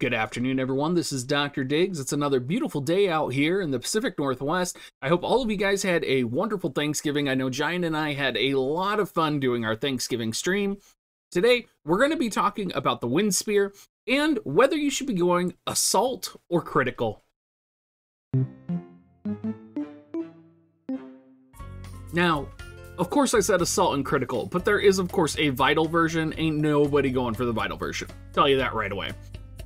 Good afternoon, everyone. This is Dr. Diggs. It's another beautiful day out here in the Pacific Northwest. I hope all of you guys had a wonderful Thanksgiving. I know Giant and I had a lot of fun doing our Thanksgiving stream. Today, we're going to be talking about the Wind Spear and whether you should be going assault or critical. Now, of course I said assault and critical, but there is of course a vital version. Ain't nobody going for the vital version. Tell you that right away.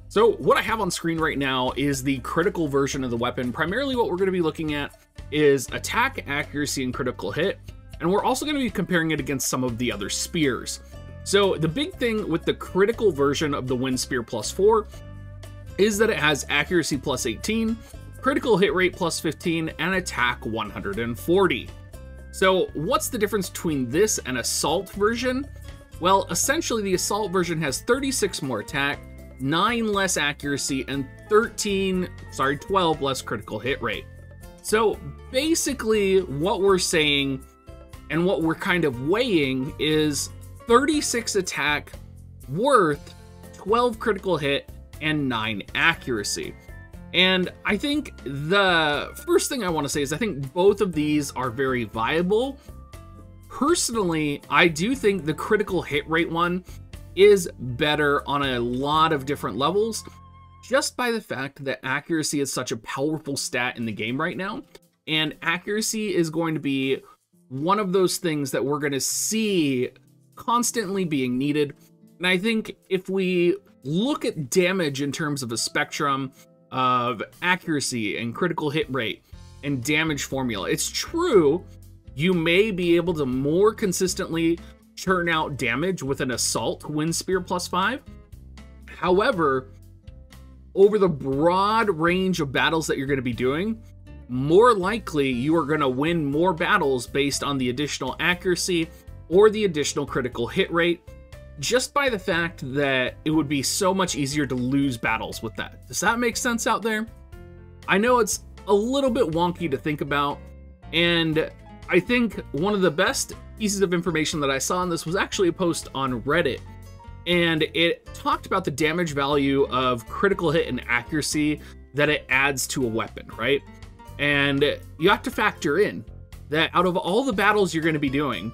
So what I have on screen right now is the critical version of the weapon. Primarily what we're going to be looking at is attack, accuracy, and critical hit. And we're also going to be comparing it against some of the other spears. So the big thing with the critical version of the Wind Spear +4 is that it has accuracy +18, critical hit rate +15, and attack 140. So what's the difference between this and assault version? Well, essentially the assault version has 36 more attack, 9 less accuracy, and 12 less critical hit rate. So basically what we're saying and what we're kind of weighing is 36 attack worth 12 critical hit and 9 accuracy. And I think the first thing I want to say is I think both of these are very viable. Personally, I do think the critical hit rate one is better on a lot of different levels, just by the fact that accuracy is such a powerful stat in the game right now. And accuracy is going to be one of those things that we're going to see constantly being needed. And I think if we look at damage in terms of a spectrum of accuracy and critical hit rate and damage formula, it's true you may be able to more consistently churn out damage with an assault Wind Spear +5. However, over the broad range of battles that you're going to be doing, more likely you are going to win more battles based on the additional accuracy or the additional critical hit rate, just by the fact that it would be so much easier to lose battles with that. Does that make sense out there? I know it's a little bit wonky to think about, and I think one of the best pieces of information that I saw on this was actually a post on Reddit, and it talked about the damage value of critical hit and accuracy that it adds to a weapon, right? And you have to factor in that out of all the battles you're going to be doing,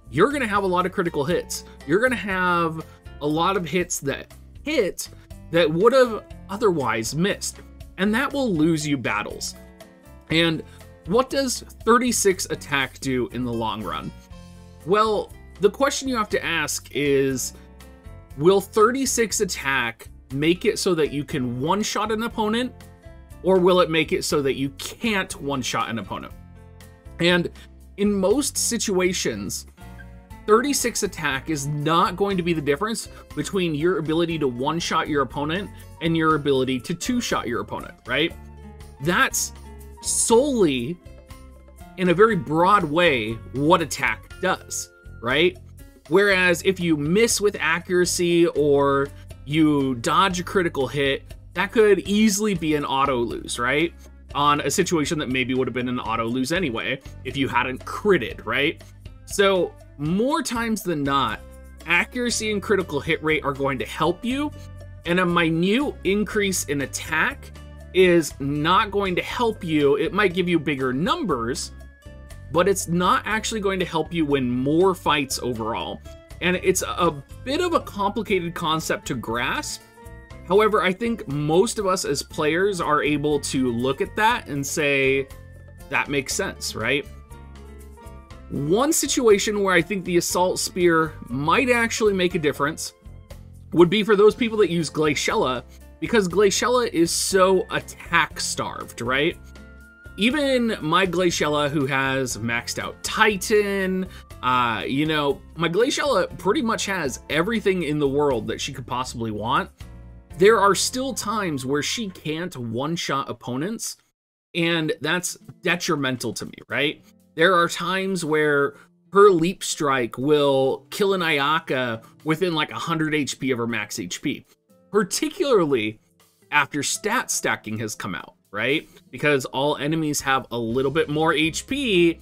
you're going to have a lot of critical hits. You're going to have a lot of hits that hit that would have otherwise missed, and that will lose you battles. And what does 36 attack do in the long run? Well, the question you have to ask is, will 36 attack make it so that you can one-shot an opponent, or will it make it so that you can't one-shot an opponent? And in most situations, 36 attack is not going to be the difference between your ability to one-shot your opponent and your ability to two-shot your opponent, right? That's solely, in a very broad way, what attack does, right? Whereas if you miss with accuracy or you dodge a critical hit, that could easily be an auto lose, right? On a situation that maybe would have been an auto lose anyway if you hadn't critted, right? So more times than not, accuracy and critical hit rate are going to help you, and a minute increase in attack is not going to help you. It might give you bigger numbers, but it's not actually going to help you win more fights overall. And it's a bit of a complicated concept to grasp. However, I think most of us as players are able to look at that and say, that makes sense, right? One situation where I think the Assault Spear might actually make a difference would be for those people that use Glaciella, because Glaciella is so attack starved, right? Even my Glaciella, who has maxed out Titan, you know, my Glaciella pretty much has everything in the world that she could possibly want. There are still times where she can't one-shot opponents, and that's detrimental to me, right? There are times where her Leap Strike will kill an Ayaka within like 100 HP of her max HP, particularly after stat stacking has come out, right? Because all enemies have a little bit more HP,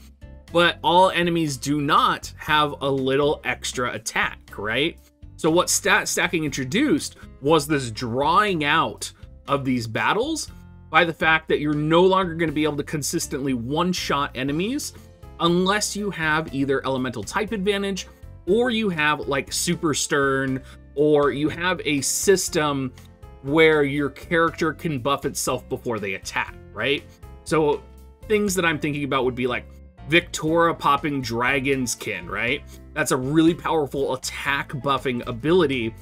but all enemies do not have a little extra attack, right? So what stat stacking introduced was this drawing out of these battles by the fact that you're no longer going to be able to consistently one-shot enemies unless you have either elemental type advantage, or you have like super stern, or you have a system where your character can buff itself before they attack, right? So things that I'm thinking about would be like Victora popping Dragon's Kin, right? That's a really powerful attack buffing ability.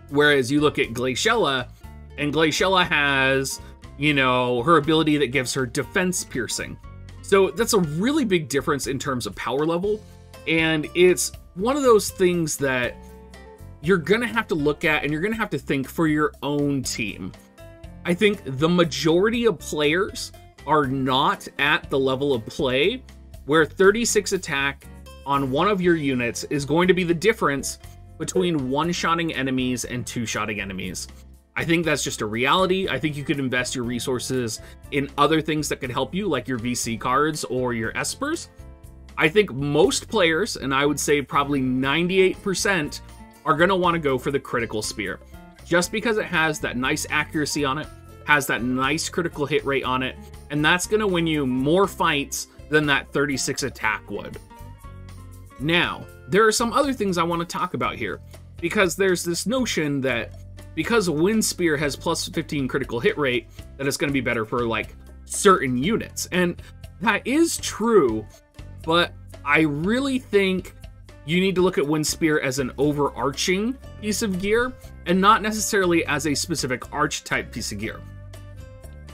Whereas you look at Glaciella, and Glaciella has, you know, her ability that gives her defense piercing. So that's a really big difference in terms of power level. And it's one of those things that you're going to have to look at and you're going to have to think for your own team. I think the majority of players are not at the level of play where 36 attack on one of your units is going to be the difference between one-shotting enemies and two-shotting enemies. I think that's just a reality. I think you could invest your resources in other things that could help you, like your VC cards or your Espers. I think most players, and I would say probably 98%, are going to want to go for the critical spear. Just because it has that nice accuracy on it, has that nice critical hit rate on it, and that's going to win you more fights than that 36 attack would. Now, there are some other things I want to talk about here, because there's this notion that because Wind Spear has plus 15 critical hit rate, that it's going to be better for like certain units. And that is true, but I really think you need to look at Wind Spear as an overarching piece of gear and not necessarily as a specific archetype piece of gear.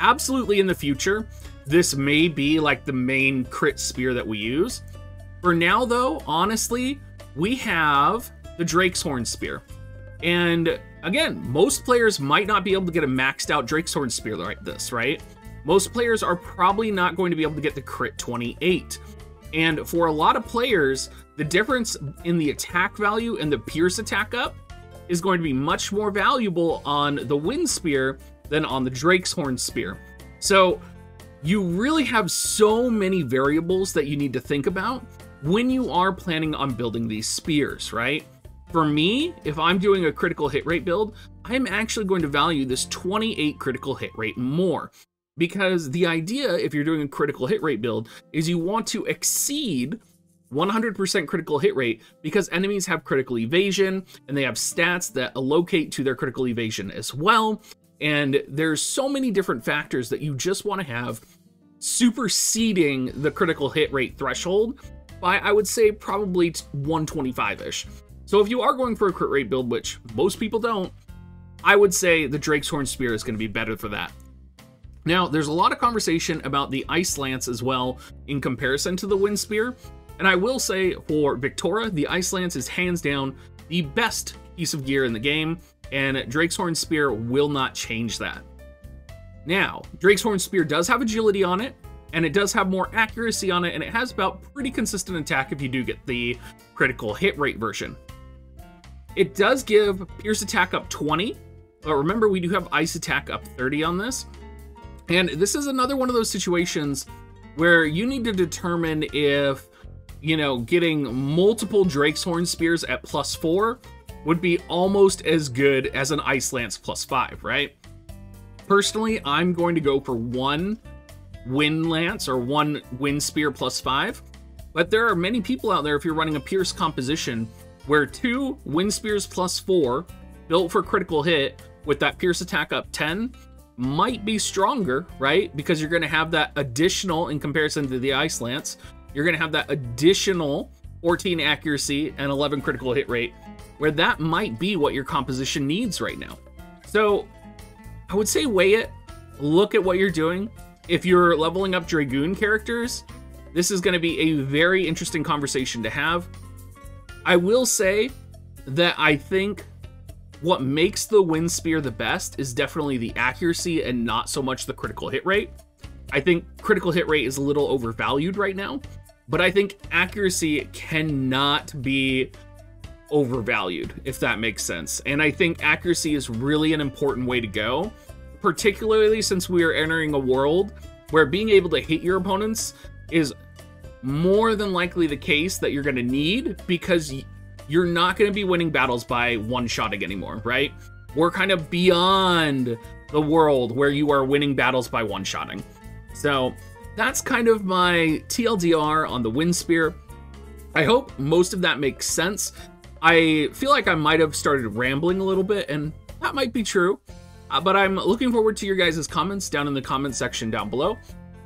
Absolutely in the future, this may be like the main crit spear that we use. For now though, honestly, we have the Drake's Horn Spear. And again, most players might not be able to get a maxed out Drake's Horn Spear like this, right? Most players are probably not going to be able to get the crit 28. And for a lot of players, the difference in the attack value and the pierce attack up is going to be much more valuable on the Wind Spear than on the Drake's Horn Spear. So you really have so many variables that you need to think about when you are planning on building these spears, right? For me, if I'm doing a critical hit rate build, I'm actually going to value this 28 critical hit rate more. Because the idea, if you're doing a critical hit rate build, is you want to exceed 100% critical hit rate because enemies have critical evasion and they have stats that allocate to their critical evasion as well. And there's so many different factors that you just want to have superseding the critical hit rate threshold by, I would say, probably 125-ish. So if you are going for a crit rate build, which most people don't, I would say the Drake's Horn Spear is going to be better for that. Now, there's a lot of conversation about the Ice Lance as well in comparison to the Wind Spear. And I will say for Victora, the Ice Lance is hands down the best piece of gear in the game, and Drake's Horn Spear will not change that. Now, Drake's Horn Spear does have agility on it, and it does have more accuracy on it, and it has about pretty consistent attack if you do get the critical hit rate version. It does give pierce attack up 20, but remember we do have ice attack up 30 on this. And this is another one of those situations where you need to determine if, you know, getting multiple Drake's Horn Spears at +4 would be almost as good as an Ice Lance +5, right? Personally, I'm going to go for one Wind Lance or one Wind Spear +5, but there are many people out there, if you're running a Pierce composition, where 2 Wind Spears +4 built for critical hit with that Pierce attack up 10 might be stronger, right? Because you're going to have that additional, in comparison to the Ice Lance, you're going to have that additional 14 accuracy and 11 critical hit rate, where that might be what your composition needs right now. So I would say weigh it, look at what you're doing. If you're leveling up Dragoon characters, this is going to be a very interesting conversation to have. I will say that I think what makes the Wind Spear the best is definitely the accuracy and not so much the critical hit rate. I think critical hit rate is a little overvalued right now, but I think accuracy cannot be overvalued, if that makes sense. And I think accuracy is really an important way to go, particularly since we are entering a world where being able to hit your opponents is more than likely the case that you're going to need, because you're not going to be winning battles by one-shotting anymore, right? We're kind of beyond the world where you are winning battles by one-shotting. So that's kind of my TLDR on the Wind Spear. I hope most of that makes sense. I feel like I might have started rambling a little bit, and that might be true. But I'm looking forward to your guys' comments down in the comment section down below.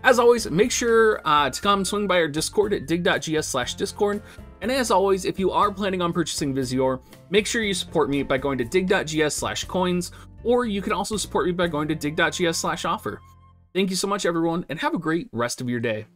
As always, make sure to come swing by our Discord at dig.gs/discord. And as always, if you are planning on purchasing Visior, make sure you support me by going to dig.gs/coins, or you can also support me by going to dig.gs/offer. Thank you so much, everyone, and have a great rest of your day.